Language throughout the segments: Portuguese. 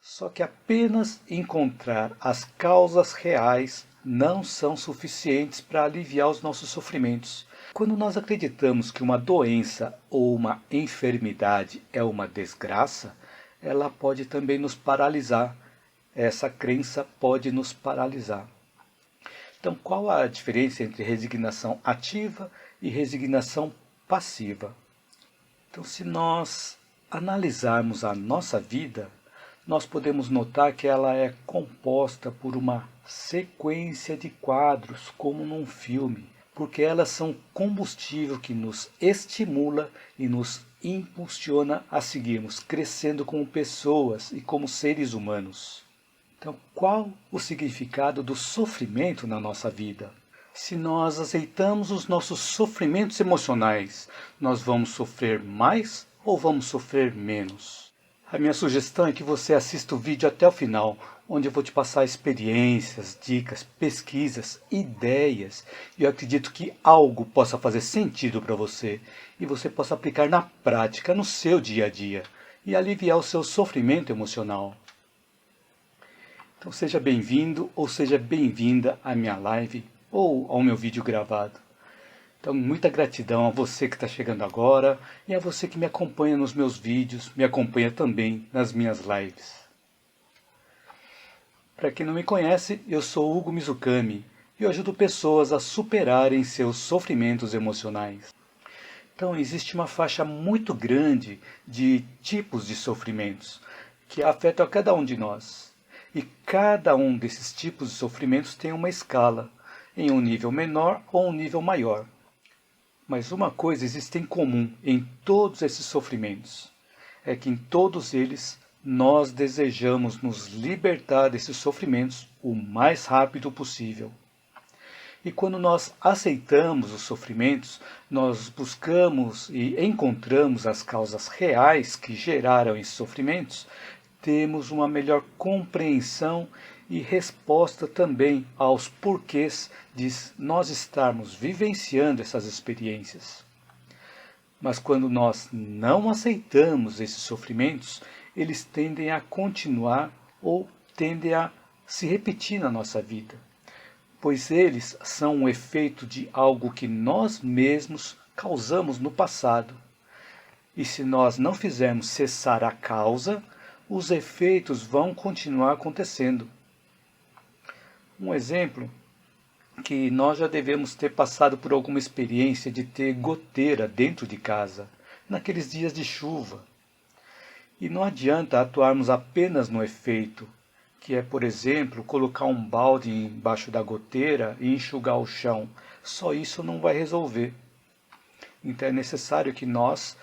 Só que apenas encontrar as causas reais não são suficientes para aliviar os nossos sofrimentos. Quando nós acreditamos que uma doença ou uma enfermidade é uma desgraça, ela pode também nos paralisar. Essa crença pode nos paralisar. Então, qual a diferença entre resignação ativa e resignação passiva? Então, se nós analisarmos a nossa vida, nós podemos notar que ela é composta por uma sequência de quadros, como num filme, porque elas são combustível que nos estimula e nos impulsiona a seguirmos crescendo como pessoas e como seres humanos. Então, qual o significado do sofrimento na nossa vida? Se nós aceitamos os nossos sofrimentos emocionais, nós vamos sofrer mais ou vamos sofrer menos? A minha sugestão é que você assista o vídeo até o final, onde eu vou te passar experiências, dicas, pesquisas, ideias. E eu acredito que algo possa fazer sentido para você e você possa aplicar na prática, no seu dia a dia, e aliviar o seu sofrimento emocional. Então seja bem-vindo ou seja bem-vinda à minha live ou ao meu vídeo gravado. Então muita gratidão a você que está chegando agora e a você que me acompanha nos meus vídeos, me acompanha também nas minhas lives. Para quem não me conhece, eu sou Hugo Mizukami e eu ajudo pessoas a superarem seus sofrimentos emocionais. Então existe uma faixa muito grande de tipos de sofrimentos que afetam a cada um de nós. E cada um desses tipos de sofrimentos tem uma escala, em um nível menor ou um nível maior. Mas uma coisa existe em comum em todos esses sofrimentos, é que em todos eles nós desejamos nos libertar desses sofrimentos o mais rápido possível. E quando nós aceitamos os sofrimentos, nós buscamos e encontramos as causas reais que geraram esses sofrimentos, temos uma melhor compreensão e resposta também aos porquês de nós estarmos vivenciando essas experiências. Mas quando nós não aceitamos esses sofrimentos, eles tendem a continuar ou tendem a se repetir na nossa vida, pois eles são um efeito de algo que nós mesmos causamos no passado. E se nós não fizermos cessar a causa, os efeitos vão continuar acontecendo. Um exemplo que nós já devemos ter passado por alguma experiência de ter goteira dentro de casa, naqueles dias de chuva. E não adianta atuarmos apenas no efeito, que é, por exemplo, colocar um balde embaixo da goteira e enxugar o chão. Só isso não vai resolver. Então é necessário que nós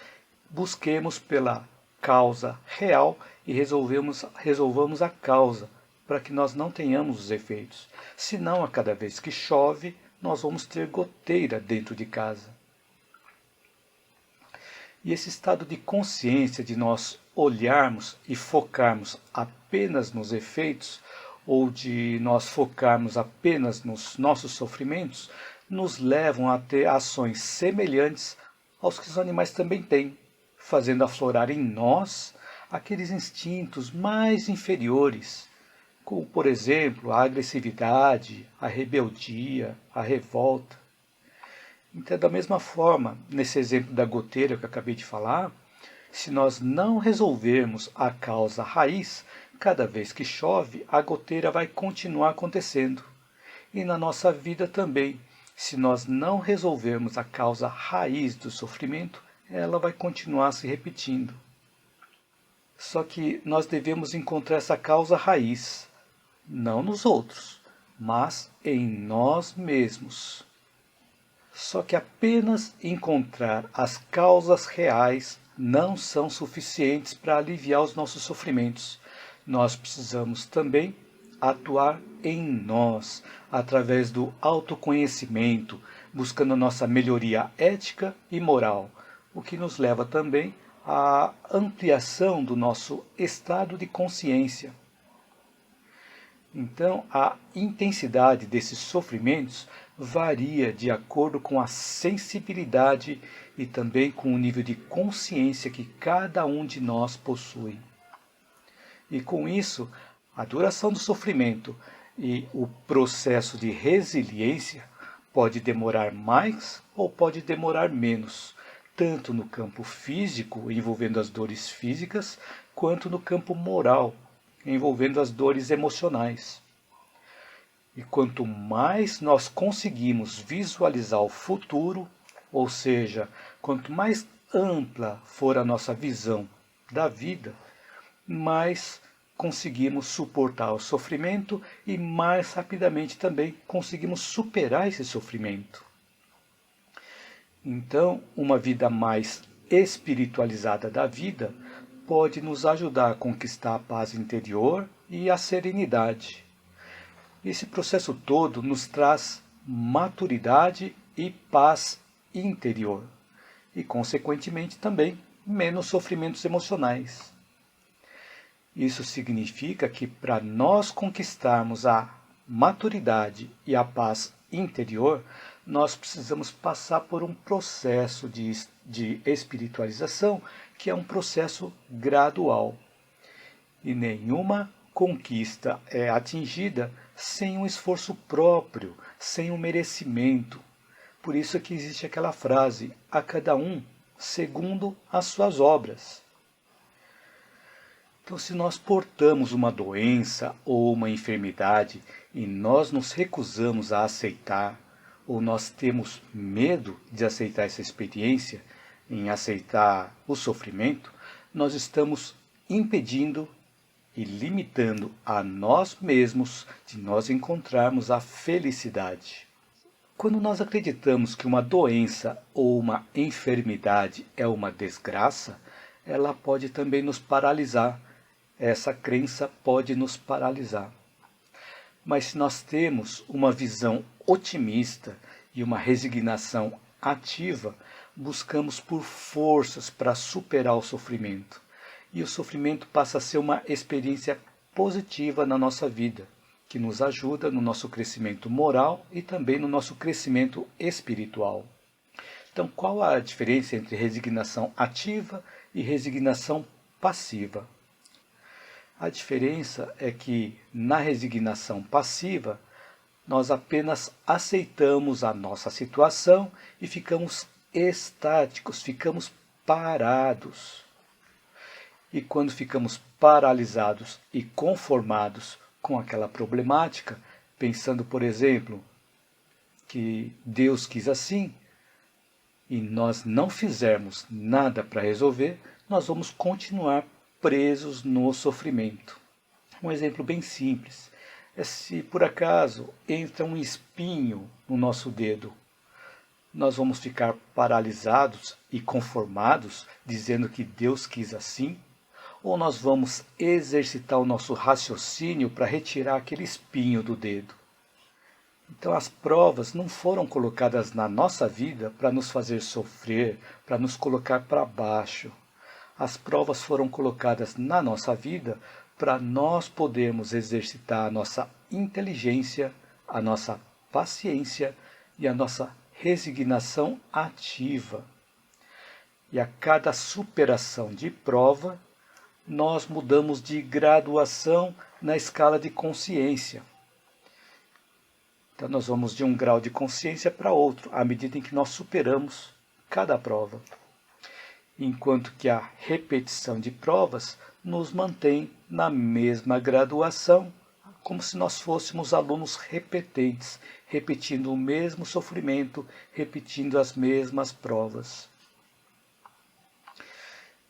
busquemos pela causa real e resolvamos a causa, para que nós não tenhamos os efeitos. Senão, a cada vez que chove, nós vamos ter goteira dentro de casa. E esse estado de consciência de nós olharmos e focarmos apenas nos efeitos, ou de nós focarmos apenas nos nossos sofrimentos, nos levam a ter ações semelhantes aos que os animais também têm, fazendo aflorar em nós aqueles instintos mais inferiores, como, por exemplo, a agressividade, a rebeldia, a revolta. Então, da mesma forma, nesse exemplo da goteira que eu acabei de falar, se nós não resolvermos a causa raiz, cada vez que chove, a goteira vai continuar acontecendo. E na nossa vida também, se nós não resolvermos a causa raiz do sofrimento, ela vai continuar se repetindo. Só que nós devemos encontrar essa causa raiz, não nos outros, mas em nós mesmos. Só que apenas encontrar as causas reais não são suficientes para aliviar os nossos sofrimentos. Nós precisamos também atuar em nós, através do autoconhecimento, buscando a nossa melhoria ética e moral, o que nos leva também à ampliação do nosso estado de consciência. Então, a intensidade desses sofrimentos varia de acordo com a sensibilidade e também com o nível de consciência que cada um de nós possui. E com isso, a duração do sofrimento e o processo de resiliência pode demorar mais ou pode demorar menos, tanto no campo físico, envolvendo as dores físicas, quanto no campo moral, envolvendo as dores emocionais. E quanto mais nós conseguimos visualizar o futuro, ou seja, quanto mais ampla for a nossa visão da vida, mais conseguimos suportar o sofrimento e mais rapidamente também conseguimos superar esse sofrimento. Então, uma vida mais espiritualizada da vida pode nos ajudar a conquistar a paz interior e a serenidade. Esse processo todo nos traz maturidade e paz interior e, consequentemente, também menos sofrimentos emocionais. Isso significa que para nós conquistarmos a maturidade e a paz interior, nós precisamos passar por um processo de espiritualização, que é um processo gradual. E nenhuma conquista é atingida sem um esforço próprio, sem um merecimento. Por isso é que existe aquela frase, a cada um segundo as suas obras. Então, se nós portamos uma doença ou uma enfermidade e nós nos recusamos a aceitar, ou nós temos medo de aceitar essa experiência, em aceitar o sofrimento, nós estamos impedindo e limitando a nós mesmos de nós encontrarmos a felicidade. Quando nós acreditamos que uma doença ou uma enfermidade é uma desgraça, ela pode também nos paralisar. Essa crença pode nos paralisar. Mas se nós temos uma visão otimista e uma resignação ativa, buscamos por forças para superar o sofrimento. E o sofrimento passa a ser uma experiência positiva na nossa vida, que nos ajuda no nosso crescimento moral e também no nosso crescimento espiritual. Então, qual a diferença entre resignação ativa e resignação passiva? A diferença é que, na resignação passiva, nós apenas aceitamos a nossa situação e ficamos estáticos, ficamos parados. E quando ficamos paralisados e conformados com aquela problemática, pensando, por exemplo, que Deus quis assim, e nós não fizermos nada para resolver, nós vamos continuar presos no sofrimento. Um exemplo bem simples é se por acaso entra um espinho no nosso dedo. Nós vamos ficar paralisados e conformados, dizendo que Deus quis assim? Ou nós vamos exercitar o nosso raciocínio para retirar aquele espinho do dedo? Então as provas não foram colocadas na nossa vida para nos fazer sofrer, para nos colocar para baixo. As provas foram colocadas na nossa vida para nós podermos exercitar a nossa inteligência, a nossa paciência e a nossa resignação ativa. E a cada superação de prova, nós mudamos de graduação na escala de consciência. Então nós vamos de um grau de consciência para outro, à medida em que nós superamos cada prova. Enquanto que a repetição de provas nos mantém na mesma graduação, como se nós fôssemos alunos repetentes, repetindo o mesmo sofrimento, repetindo as mesmas provas.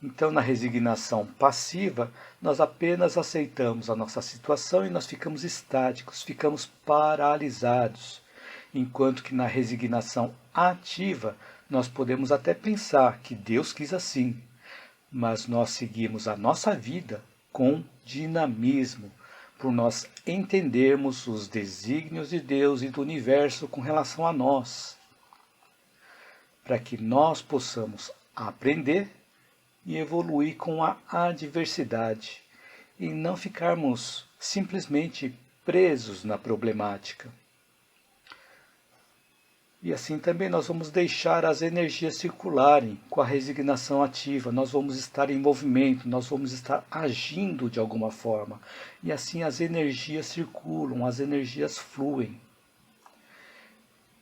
Então, na resignação passiva, nós apenas aceitamos a nossa situação e nós ficamos estáticos, ficamos paralisados. Enquanto que na resignação ativa, nós podemos até pensar que Deus quis assim, mas nós seguimos a nossa vida com dinamismo, por nós entendermos os desígnios de Deus e do universo com relação a nós, para que nós possamos aprender e evoluir com a adversidade e não ficarmos simplesmente presos na problemática. E assim também nós vamos deixar as energias circularem com a resignação ativa, nós vamos estar em movimento, nós vamos estar agindo de alguma forma. E assim as energias circulam, as energias fluem.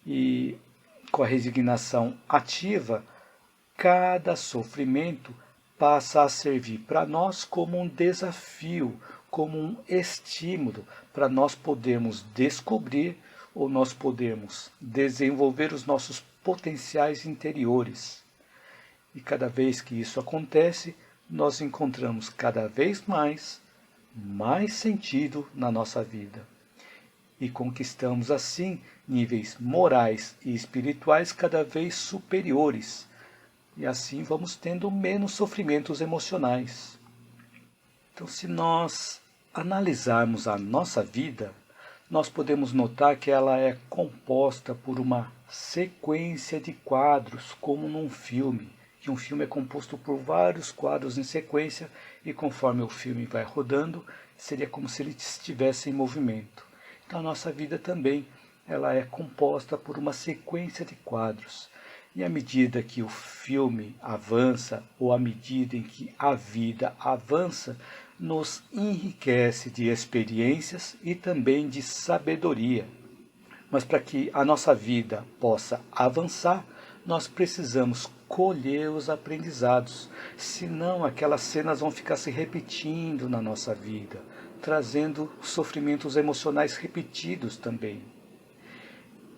E com a resignação ativa, cada sofrimento passa a servir para nós como um desafio, como um estímulo para nós podermos descobrir ou nós podermos desenvolver os nossos potenciais interiores. E cada vez que isso acontece, nós encontramos cada vez mais sentido na nossa vida. E conquistamos assim níveis morais e espirituais cada vez superiores. E assim vamos tendo menos sofrimentos emocionais. Então, se nós analisarmos a nossa vida, nós podemos notar que ela é composta por uma sequência de quadros, como num filme. Que um filme é composto por vários quadros em sequência e conforme o filme vai rodando, seria como se ele estivesse em movimento. Então a nossa vida também ela é composta por uma sequência de quadros. E à medida que o filme avança, ou à medida em que a vida avança, nos enriquece de experiências e também de sabedoria. Mas para que a nossa vida possa avançar, nós precisamos colher os aprendizados, senão aquelas cenas vão ficar se repetindo na nossa vida, trazendo sofrimentos emocionais repetidos também.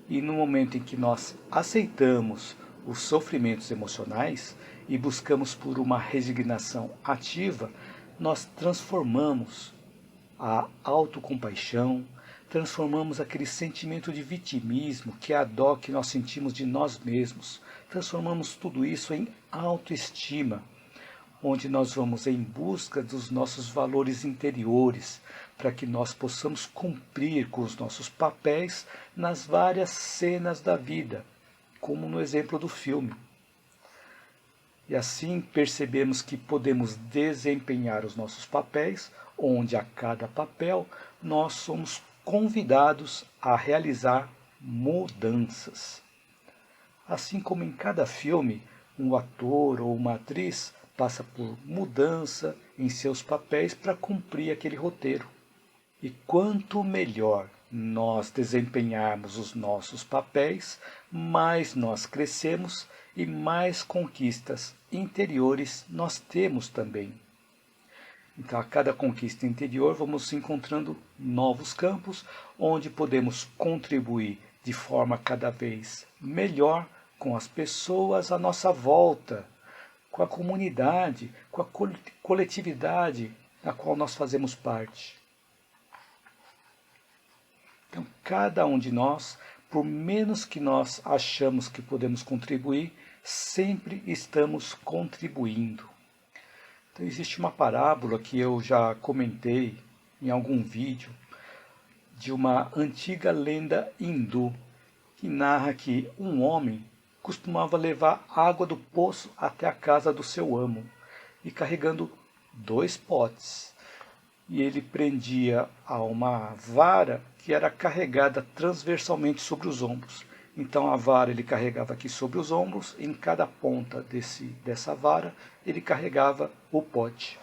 E no momento em que nós aceitamos os sofrimentos emocionais e buscamos por uma resignação ativa, nós transformamos a autocompaixão, transformamos aquele sentimento de vitimismo, que é a dó que nós sentimos de nós mesmos, transformamos tudo isso em autoestima, onde nós vamos em busca dos nossos valores interiores, para que nós possamos cumprir com os nossos papéis nas várias cenas da vida, como no exemplo do filme. E assim percebemos que podemos desempenhar os nossos papéis, onde a cada papel nós somos convidados a realizar mudanças. Assim como em cada filme, um ator ou uma atriz passa por mudança em seus papéis para cumprir aquele roteiro. E quanto melhor nós desempenharmos os nossos papéis, mais nós crescemos e mais conquistas interiores nós temos também. Então, a cada conquista interior, vamos encontrando novos campos onde podemos contribuir de forma cada vez melhor com as pessoas à nossa volta, com a comunidade, com a coletividade da qual nós fazemos parte. Então, cada um de nós, por menos que nós achamos que podemos contribuir, sempre estamos contribuindo. Então, existe uma parábola que eu já comentei em algum vídeo, de uma antiga lenda hindu, que narra que um homem costumava levar água do poço até a casa do seu amo, e carregando 2 potes. E ele prendia a uma vara que era carregada transversalmente sobre os ombros. Então a vara ele carregava aqui sobre os ombros, e em cada ponta dessa vara ele carregava o pote.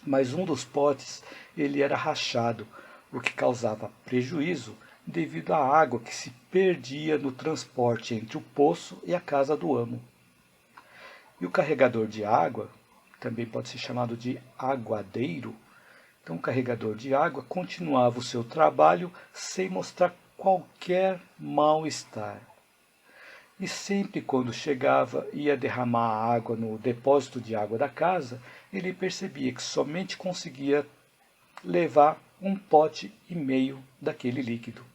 Mas um dos potes ele era rachado, o que causava prejuízo devido à água que se perdia no transporte entre o poço e a casa do amo. E o carregador de água, também pode ser chamado de aguadeiro, então o carregador de água continuava o seu trabalho sem mostrar qualquer mal-estar. E sempre quando chegava e ia derramar a água no depósito de água da casa, ele percebia que somente conseguia levar 1,5 pote daquele líquido.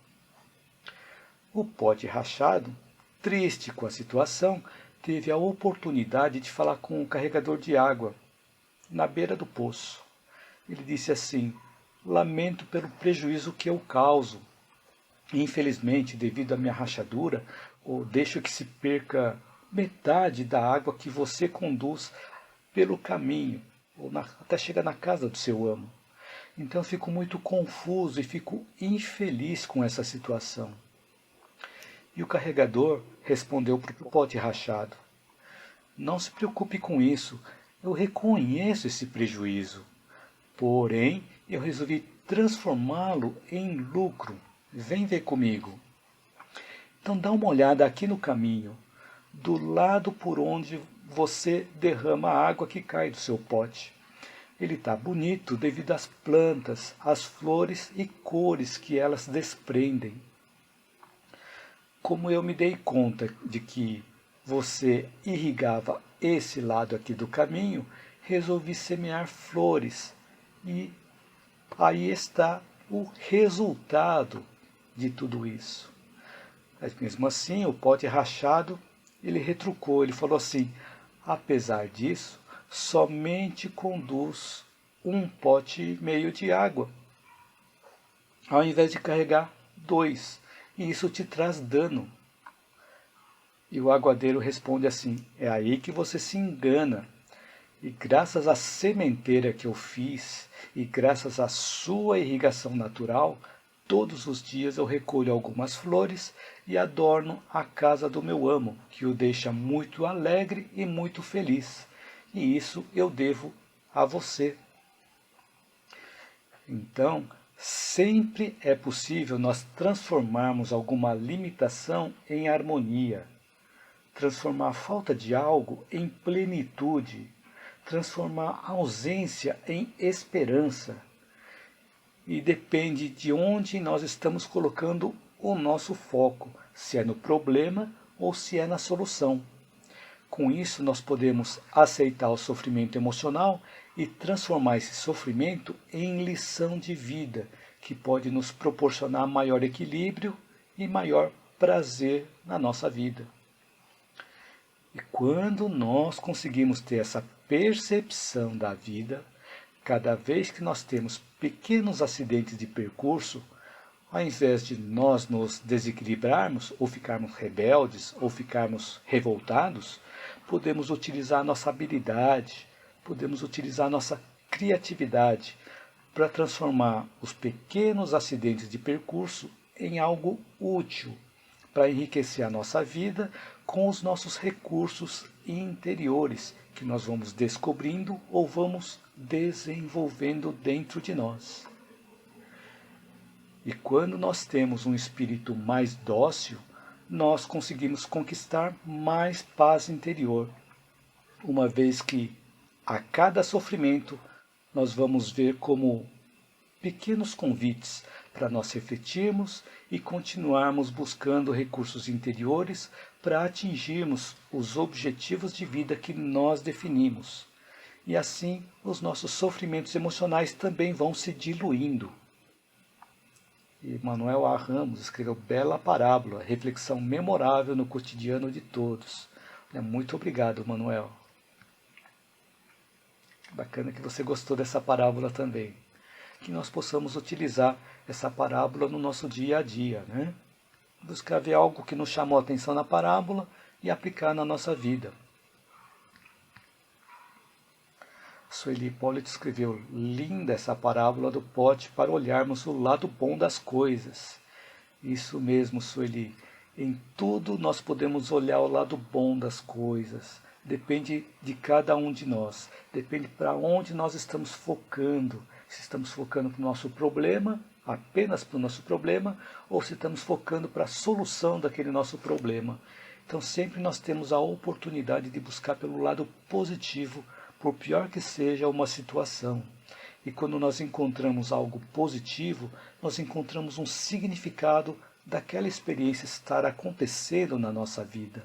O pote rachado, triste com a situação, teve a oportunidade de falar com o carregador de água na beira do poço. Ele disse assim: lamento pelo prejuízo que eu causo. Infelizmente, devido à minha rachadura, deixo que se perca metade da água que você conduz pelo caminho, até chegar na casa do seu amo. Então eu fico muito confuso e fico infeliz com essa situação. E o carregador respondeu para o pote rachado: não se preocupe com isso, eu reconheço esse prejuízo. Porém, eu resolvi transformá-lo em lucro. Vem ver comigo. Então dá uma olhada aqui no caminho, do lado por onde você derrama a água que cai do seu pote. Ele está bonito devido às plantas, às flores e cores que elas desprendem. Como eu me dei conta de que você irrigava esse lado aqui do caminho, resolvi semear flores. E aí está o resultado de tudo isso. Mas mesmo assim, o pote rachado, ele retrucou, ele falou assim: apesar disso, somente conduz um pote e meio de água, ao invés de carregar 2, e isso te traz dano. E o aguadeiro responde assim: é aí que você se engana. E graças à sementeira que eu fiz, e graças à sua irrigação natural, todos os dias eu recolho algumas flores e adorno a casa do meu amo, que o deixa muito alegre e muito feliz. E isso eu devo a você. Então, sempre é possível nós transformarmos alguma limitação em harmonia, transformar a falta de algo em plenitude, transformar a ausência em esperança. E depende de onde nós estamos colocando o nosso foco, se é no problema ou se é na solução. Com isso, nós podemos aceitar o sofrimento emocional e transformar esse sofrimento em lição de vida, que pode nos proporcionar maior equilíbrio e maior prazer na nossa vida. E quando nós conseguimos ter essa percepção da vida, cada vez que nós temos pequenos acidentes de percurso, ao invés de nós nos desequilibrarmos, ou ficarmos rebeldes, ou ficarmos revoltados, podemos utilizar a nossa habilidade, podemos utilizar a nossa criatividade para transformar os pequenos acidentes de percurso em algo útil, para enriquecer a nossa vida com os nossos recursos interiores, que nós vamos descobrindo ou vamos desenvolvendo dentro de nós. E quando nós temos um espírito mais dócil, nós conseguimos conquistar mais paz interior, uma vez que a cada sofrimento nós vamos ver como pequenos convites para nós refletirmos e continuarmos buscando recursos interiores para atingirmos os objetivos de vida que nós definimos. E assim os nossos sofrimentos emocionais também vão se diluindo. E Manuel A. Ramos escreveu bela parábola, reflexão memorável no cotidiano de todos. Muito obrigado, Manuel. Bacana que você gostou dessa parábola também. Que nós possamos utilizar essa parábola no nosso dia a dia, né? Buscar ver algo que nos chamou a atenção na parábola e aplicar na nossa vida. Sueli Hipólito escreveu: linda essa parábola do pote para olharmos o lado bom das coisas. Isso mesmo, Sueli. Em tudo nós podemos olhar o lado bom das coisas. Depende de cada um de nós. Depende para onde nós estamos focando. Se estamos focando para o nosso problema, apenas para o nosso problema, ou se estamos focando para a solução daquele nosso problema. Então sempre nós temos a oportunidade de buscar pelo lado positivo, por pior que seja uma situação. E quando nós encontramos algo positivo, nós encontramos um significado daquela experiência estar acontecendo na nossa vida.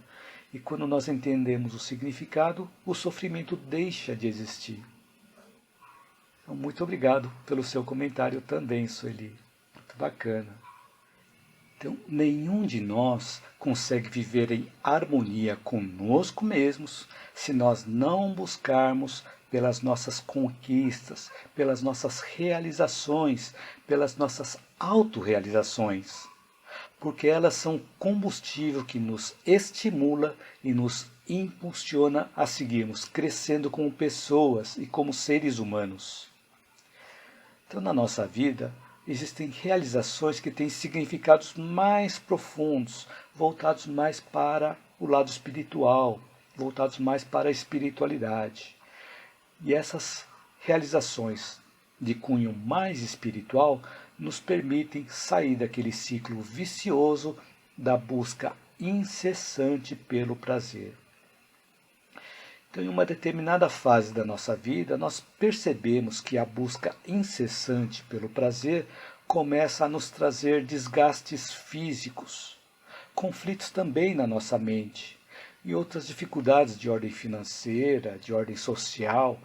E quando nós entendemos o significado, o sofrimento deixa de existir. Então, muito obrigado pelo seu comentário também, Sueli. Muito bacana. Então, nenhum de nós consegue viver em harmonia conosco mesmos se nós não buscarmos pelas nossas conquistas, pelas nossas realizações, pelas nossas autorrealizações. Porque elas são combustível que nos estimula e nos impulsiona a seguirmos crescendo como pessoas e como seres humanos. Então, na nossa vida, existem realizações que têm significados mais profundos, voltados mais para o lado espiritual, voltados mais para a espiritualidade. E essas realizações de cunho mais espiritual nos permitem sair daquele ciclo vicioso da busca incessante pelo prazer. Então, em uma determinada fase da nossa vida, nós percebemos que a busca incessante pelo prazer começa a nos trazer desgastes físicos, conflitos também na nossa mente e outras dificuldades de ordem financeira, de ordem social,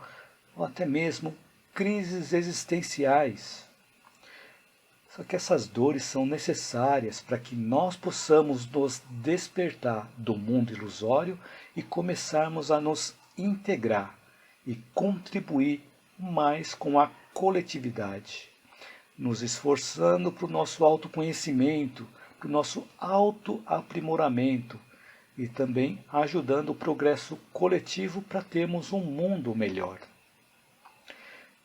ou até mesmo crises existenciais. Só que essas dores são necessárias para que nós possamos nos despertar do mundo ilusório e começarmos a nos integrar e contribuir mais com a coletividade, nos esforçando para o nosso autoconhecimento, para o nosso autoaprimoramento e também ajudando o progresso coletivo para termos um mundo melhor.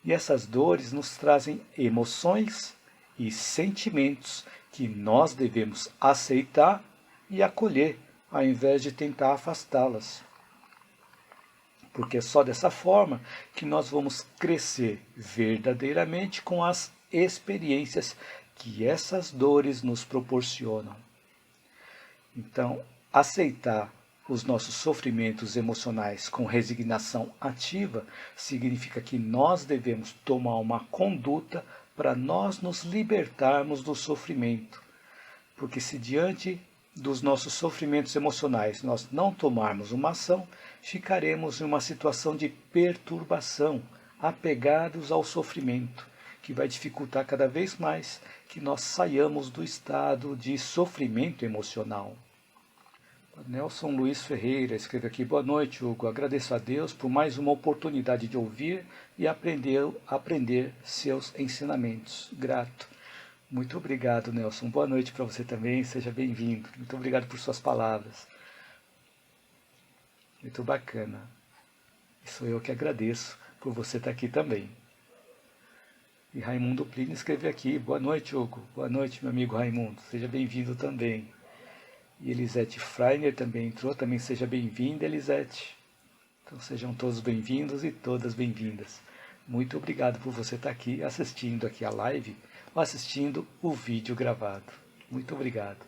E essas dores nos trazem emoções e sentimentos que nós devemos aceitar e acolher, ao invés de tentar afastá-las. Porque é só dessa forma que nós vamos crescer verdadeiramente com as experiências que essas dores nos proporcionam. Então, aceitar os nossos sofrimentos emocionais com resignação ativa significa que nós devemos tomar uma conduta para nós nos libertarmos do sofrimento. Porque se diante dos nossos sofrimentos emocionais nós não tomarmos uma ação, ficaremos em uma situação de perturbação, apegados ao sofrimento, que vai dificultar cada vez mais que nós saiamos do estado de sofrimento emocional. Nelson Luiz Ferreira escreve aqui: boa noite, Hugo. Agradeço a Deus por mais uma oportunidade de ouvir e aprender seus ensinamentos. Grato. Muito obrigado, Nelson. Boa noite para você também. Seja bem-vindo. Muito obrigado por suas palavras. Muito bacana. E sou eu que agradeço por você estar aqui também. E Raimundo Plínio escreve aqui: boa noite, Hugo. Boa noite, meu amigo Raimundo. Seja bem-vindo também. E Elisete Freiner também entrou, também seja bem-vinda, Elisete. Então sejam todos bem-vindos e todas bem-vindas. Muito obrigado por você estar aqui assistindo aqui a live ou assistindo o vídeo gravado. Muito obrigado.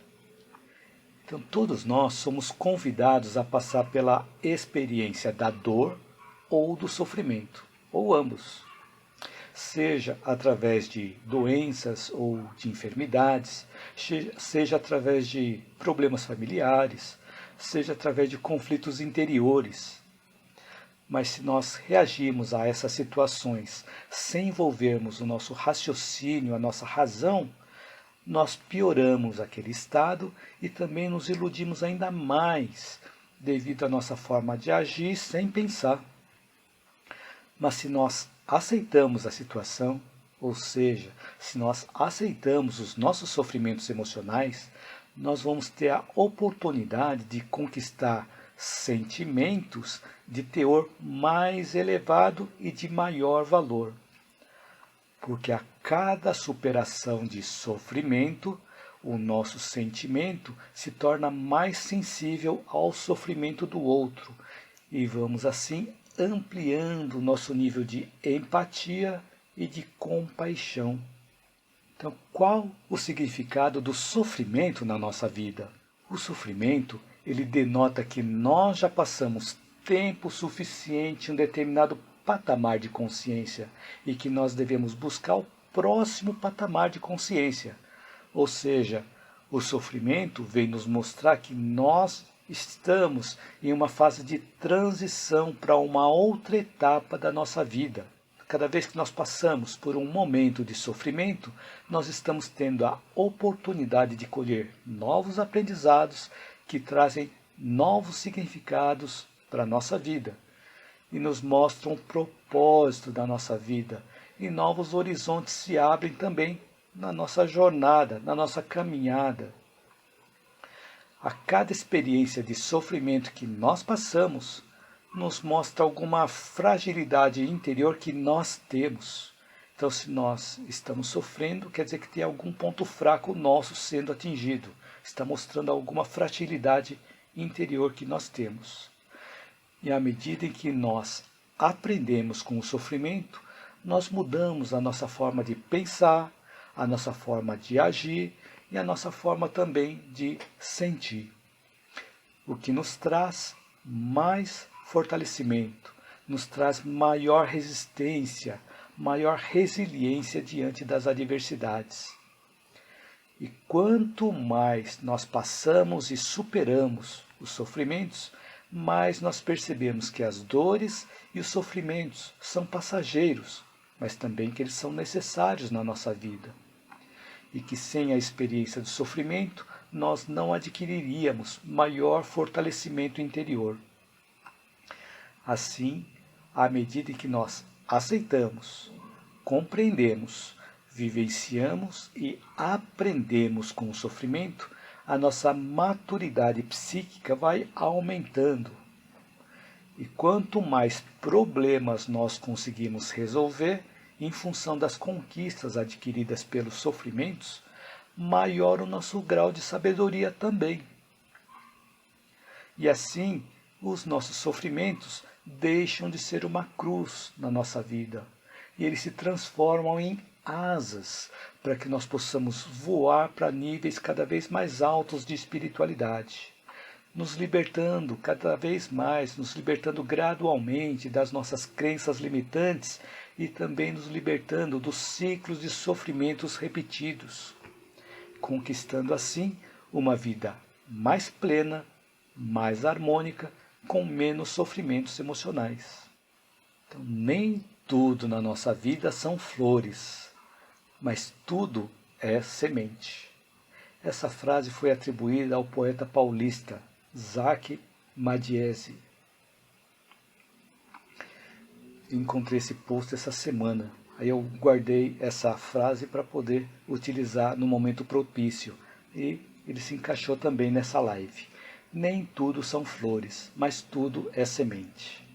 Então todos nós somos convidados a passar pela experiência da dor ou do sofrimento, ou ambos. Seja através de doenças ou de enfermidades, seja através de problemas familiares, seja através de conflitos interiores. Mas se nós reagirmos a essas situações sem envolvermos o nosso raciocínio, a nossa razão, nós pioramos aquele estado e também nos iludimos ainda mais devido à nossa forma de agir sem pensar. Mas se nós aceitamos a situação, ou seja, se nós aceitamos os nossos sofrimentos emocionais, nós vamos ter a oportunidade de conquistar sentimentos de teor mais elevado e de maior valor. Porque a cada superação de sofrimento, o nosso sentimento se torna mais sensível ao sofrimento do outro e vamos assim ampliando o nosso nível de empatia e de compaixão. Então, qual o significado do sofrimento na nossa vida? O sofrimento, ele denota que nós já passamos tempo suficiente em um determinado patamar de consciência e que nós devemos buscar o próximo patamar de consciência. Ou seja, o sofrimento vem nos mostrar que nós estamos em uma fase de transição para uma outra etapa da nossa vida. Cada vez que nós passamos por um momento de sofrimento, nós estamos tendo a oportunidade de colher novos aprendizados que trazem novos significados para a nossa vida e nos mostram o propósito da nossa vida e novos horizontes se abrem também na nossa jornada, na nossa caminhada. A cada experiência de sofrimento que nós passamos, nos mostra alguma fragilidade interior que nós temos, Então, se nós estamos sofrendo, quer dizer que tem algum ponto fraco nosso sendo atingido. Está mostrando alguma fragilidade interior que nós temos. E à medida em que nós aprendemos com o sofrimento, nós mudamos a nossa forma de pensar, a nossa forma de agir e a nossa forma também de sentir. O que nos traz mais fortalecimento, nos traz maior resistência, maior resiliência diante das adversidades. E quanto mais nós passamos e superamos os sofrimentos, mais nós percebemos que as dores e os sofrimentos são passageiros, mas também que eles são necessários na nossa vida. E que sem a experiência do sofrimento, nós não adquiriríamos maior fortalecimento interior. Assim, à medida que nós aceitamos, compreendemos, vivenciamos e aprendemos com o sofrimento, a nossa maturidade psíquica vai aumentando. E quanto mais problemas nós conseguimos resolver, em função das conquistas adquiridas pelos sofrimentos, maior o nosso grau de sabedoria também. E assim, os nossos sofrimentos deixam de ser uma cruz na nossa vida, e eles se transformam em asas, para que nós possamos voar para níveis cada vez mais altos de espiritualidade, nos libertando cada vez mais, nos libertando gradualmente das nossas crenças limitantes e também nos libertando dos ciclos de sofrimentos repetidos, conquistando assim uma vida mais plena, mais harmônica, com menos sofrimentos emocionais. Então, nem tudo na nossa vida são flores, mas tudo é semente. Essa frase foi atribuída ao poeta paulista Zaque Madiese. Encontrei esse post essa semana. Aí eu guardei essa frase para poder utilizar no momento propício. E ele se encaixou também nessa live. Nem tudo são flores, mas tudo é semente.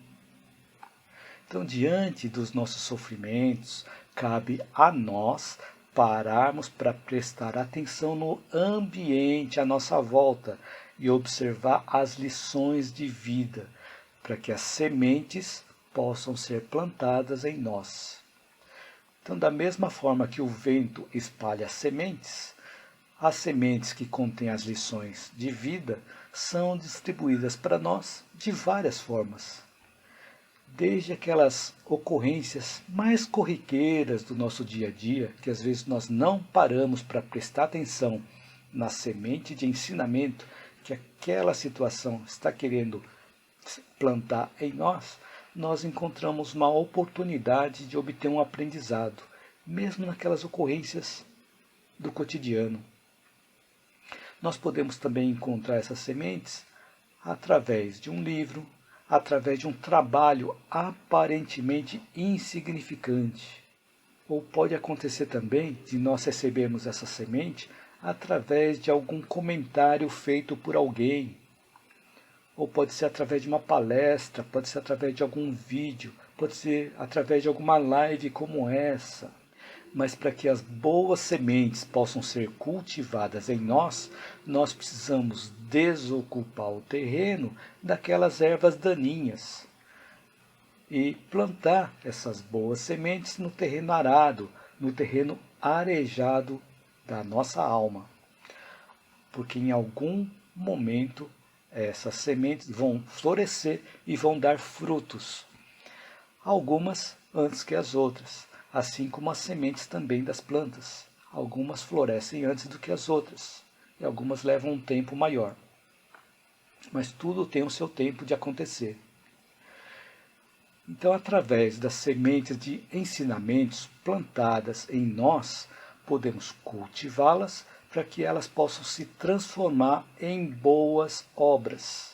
Então, diante dos nossos sofrimentos, cabe a nós pararmos para prestar atenção no ambiente à nossa volta e observar as lições de vida, para que as sementes possam ser plantadas em nós. Então, da mesma forma que o vento espalha as sementes que contêm as lições de vida são distribuídas para nós de várias formas. Desde aquelas ocorrências mais corriqueiras do nosso dia a dia, que às vezes nós não paramos para prestar atenção na semente de ensinamento que aquela situação está querendo plantar em nós, nós encontramos uma oportunidade de obter um aprendizado, mesmo naquelas ocorrências do cotidiano. Nós podemos também encontrar essas sementes através de um livro, através de um trabalho aparentemente insignificante. Ou pode acontecer também de nós recebermos essa semente através de algum comentário feito por alguém. Ou pode ser através de uma palestra, pode ser através de algum vídeo, pode ser através de alguma live como essa. Mas para que as boas sementes possam ser cultivadas em nós, nós precisamos desocupar o terreno daquelas ervas daninhas e plantar essas boas sementes no terreno arado, no terreno arejado da nossa alma. Porque em algum momento essas sementes vão florescer e vão dar frutos. Algumas antes que as outras, assim como as sementes também das plantas. Algumas florescem antes do que as outras, e algumas levam um tempo maior. Mas tudo tem o seu tempo de acontecer. Então, através das sementes de ensinamentos plantadas em nós, podemos cultivá-las para que elas possam se transformar em boas obras.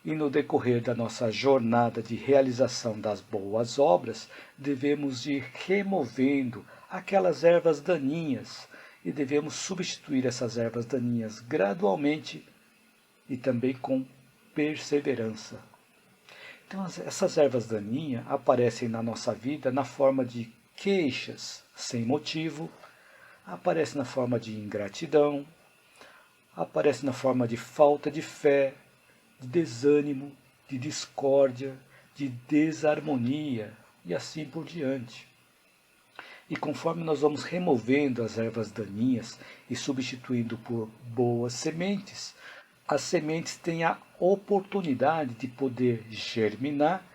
E no decorrer da nossa jornada de realização das boas obras, devemos ir removendo aquelas ervas daninhas e devemos substituir essas ervas daninhas gradualmente e também com perseverança. Então, essas ervas daninhas aparecem na nossa vida na forma de queixas sem motivo, aparece na forma de ingratidão, aparece na forma de falta de fé, de desânimo, de discórdia, de desarmonia e assim por diante. E conforme nós vamos removendo as ervas daninhas e substituindo por boas sementes, as sementes têm a oportunidade de poder germinar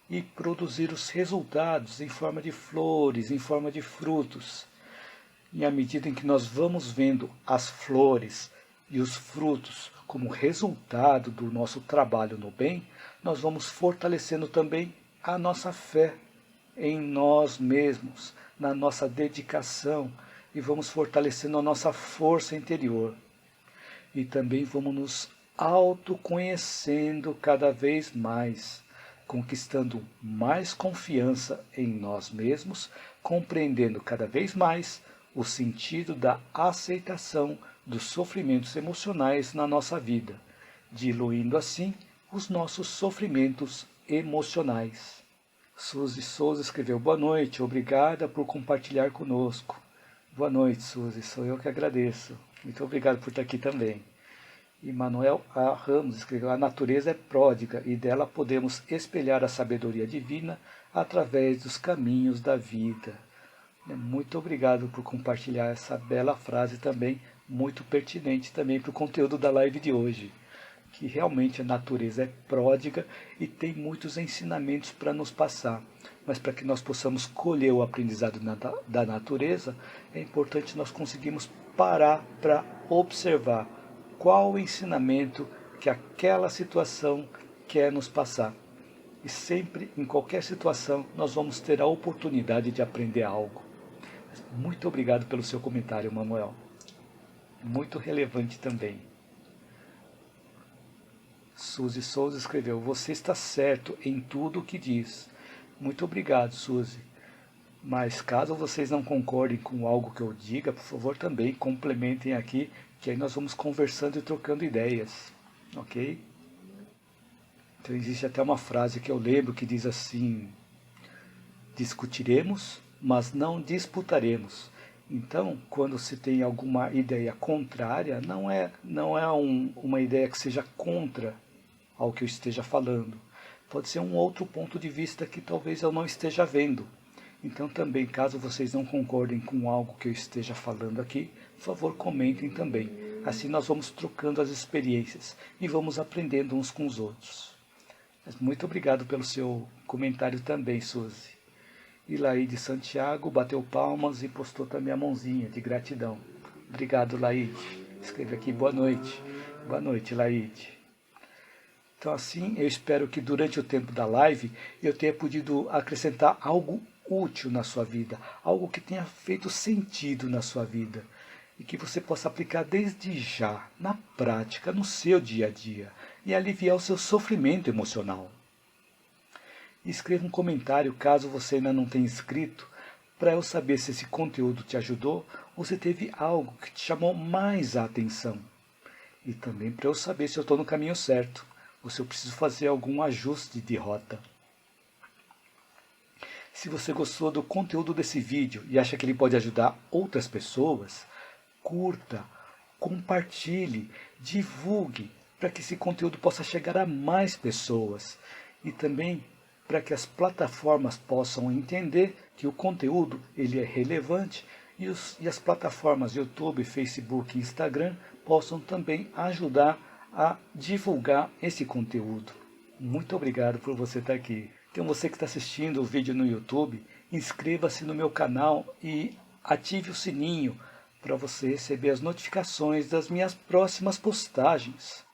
e produzir os resultados em forma de flores, em forma de frutos. E à medida em que nós vamos vendo as flores e os frutos como resultado do nosso trabalho no bem, nós vamos fortalecendo também a nossa fé em nós mesmos, na nossa dedicação, e vamos fortalecendo a nossa força interior. E também vamos nos autoconhecendo cada vez mais, conquistando mais confiança em nós mesmos, compreendendo cada vez mais o sentido da aceitação dos sofrimentos emocionais na nossa vida, diluindo assim os nossos sofrimentos emocionais. Suzy Souza escreveu: boa noite, obrigada por compartilhar conosco. Boa noite, Suzy, sou eu que agradeço. Muito obrigado por estar aqui também. E Manuel A. Ramos escreveu: a natureza é pródiga e dela podemos espelhar a sabedoria divina através dos caminhos da vida. Muito obrigado por compartilhar essa bela frase também, muito pertinente também para o conteúdo da live de hoje. Que realmente a natureza é pródiga e tem muitos ensinamentos para nos passar. Mas para que nós possamos colher o aprendizado da natureza, é importante nós conseguirmos parar para observar qual o ensinamento que aquela situação quer nos passar. E sempre, em qualquer situação, nós vamos ter a oportunidade de aprender algo. Muito obrigado pelo seu comentário, Manuel. Muito relevante também. Suzy Souza escreveu: você está certo em tudo o que diz. Muito obrigado, Suzy. Mas caso vocês não concordem com algo que eu diga, por favor também complementem aqui, que aí nós vamos conversando e trocando ideias, ok? Então existe até uma frase que eu lembro que diz assim: discutiremos, mas não disputaremos. Então, quando se tem alguma ideia contrária, não é uma ideia que seja contra ao que eu esteja falando. Pode ser um outro ponto de vista que talvez eu não esteja vendo. Então também, caso vocês não concordem com algo que eu esteja falando aqui, por favor comentem também. Assim nós vamos trocando as experiências e vamos aprendendo uns com os outros. Muito obrigado pelo seu comentário também, Suzy. E Laide Santiago bateu palmas e postou também a mãozinha de gratidão. Obrigado, Laide. Escreve aqui: boa noite. Boa noite, Laide. Então assim, eu espero que durante o tempo da live eu tenha podido acrescentar algo útil na sua vida, algo que tenha feito sentido na sua vida e que você possa aplicar desde já, na prática, no seu dia a dia e aliviar o seu sofrimento emocional. Escreva um comentário caso você ainda não tenha escrito, para eu saber se esse conteúdo te ajudou ou se teve algo que te chamou mais a atenção. E também para eu saber se eu estou no caminho certo, ou se eu preciso fazer algum ajuste de rota. Se você gostou do conteúdo desse vídeo e acha que ele pode ajudar outras pessoas, curta, compartilhe, divulgue, para que esse conteúdo possa chegar a mais pessoas. E também para que as plataformas possam entender que o conteúdo ele é relevante e as plataformas YouTube, Facebook e Instagram possam também ajudar a divulgar esse conteúdo. Muito obrigado por você estar aqui. Então você que está assistindo o vídeo no YouTube, inscreva-se no meu canal e ative o sininho para você receber as notificações das minhas próximas postagens.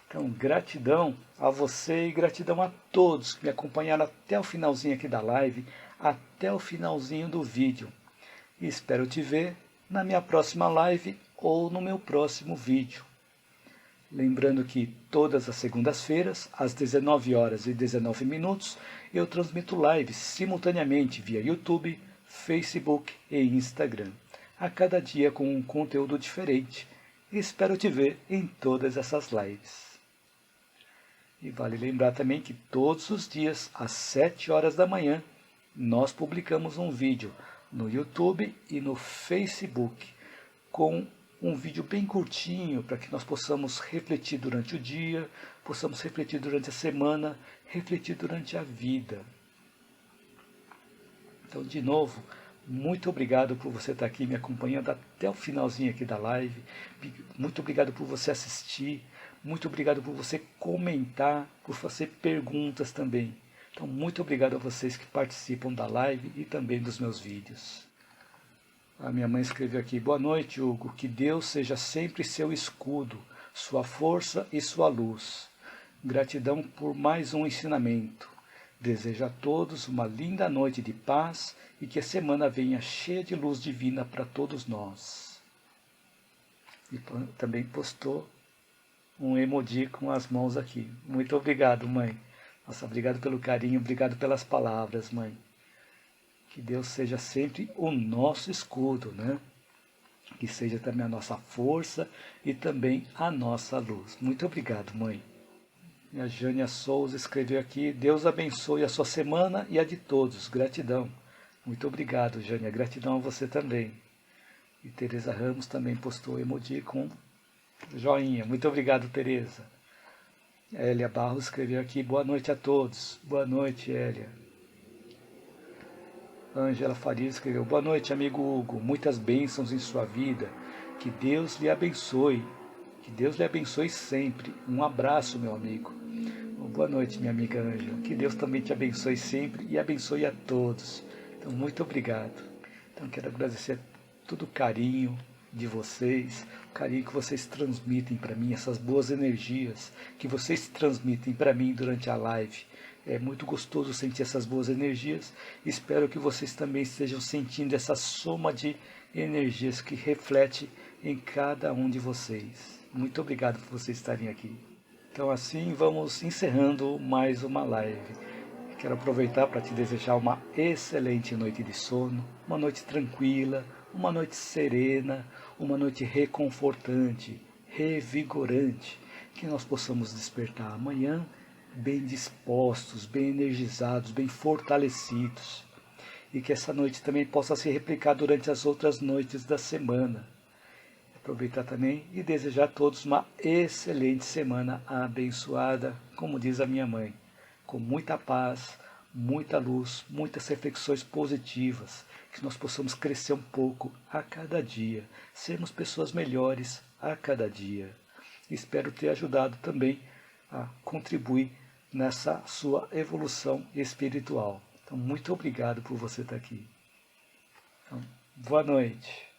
Então, gratidão a você e gratidão a todos que me acompanharam até o finalzinho aqui da live, até o finalzinho do vídeo. E espero te ver na minha próxima live ou no meu próximo vídeo. Lembrando que todas as segundas-feiras, às 19h19, eu transmito lives simultaneamente via YouTube, Facebook e Instagram, a cada dia com um conteúdo diferente. E espero te ver em todas essas lives. E vale lembrar também que todos os dias, às 7 horas da manhã, nós publicamos um vídeo no YouTube e no Facebook com um vídeo bem curtinho para que nós possamos refletir durante o dia, possamos refletir durante a semana, refletir durante a vida. Então, de novo, muito obrigado por você estar aqui me acompanhando até o finalzinho aqui da live. Muito obrigado por você assistir. Muito obrigado por você comentar, por fazer perguntas também. Então, muito obrigado a vocês que participam da live e também dos meus vídeos. A minha mãe escreveu aqui: boa noite, Hugo. Que Deus seja sempre seu escudo, sua força e sua luz. Gratidão por mais um ensinamento. Desejo a todos uma linda noite de paz e que a semana venha cheia de luz divina para todos nós. E também postou um emoji com as mãos aqui. Muito obrigado, mãe. Nossa, obrigado pelo carinho, obrigado pelas palavras, mãe. Que Deus seja sempre o nosso escudo, né? Que seja também a nossa força e também a nossa luz. Muito obrigado, mãe. E a Jânia Souza escreveu aqui: Deus abençoe a sua semana e a de todos. Gratidão. Muito obrigado, Jânia. Gratidão a você também. E Tereza Ramos também postou emoji com joinha. Muito obrigado, Tereza. Hélia Barros escreveu aqui: boa noite a todos. Boa noite, Hélia. Ângela Farias escreveu: boa noite, amigo Hugo. Muitas bênçãos em sua vida. Que Deus lhe abençoe. Que Deus lhe abençoe sempre. Um abraço, meu amigo. Boa noite, minha amiga Ângela. Que Deus também te abençoe sempre e abençoe a todos. Então, muito obrigado. Então, quero agradecer todo o carinho de vocês, o carinho que vocês transmitem para mim, essas boas energias que vocês transmitem para mim durante a live. É muito gostoso sentir essas boas energias. Espero que vocês também estejam sentindo essa soma de energias que reflete em cada um de vocês. Muito obrigado por vocês estarem aqui. Então, assim vamos encerrando mais uma live. Quero aproveitar para te desejar uma excelente noite de sono, uma noite tranquila, uma noite serena, uma noite reconfortante, revigorante, que nós possamos despertar amanhã bem dispostos, bem energizados, bem fortalecidos, e que essa noite também possa se replicar durante as outras noites da semana. Aproveitar também e desejar a todos uma excelente semana abençoada, como diz a minha mãe, com muita paz, muita luz, muitas reflexões positivas, que nós possamos crescer um pouco a cada dia, sermos pessoas melhores a cada dia. Espero ter ajudado também a contribuir nessa sua evolução espiritual. Então, muito obrigado por você estar aqui. Então, boa noite.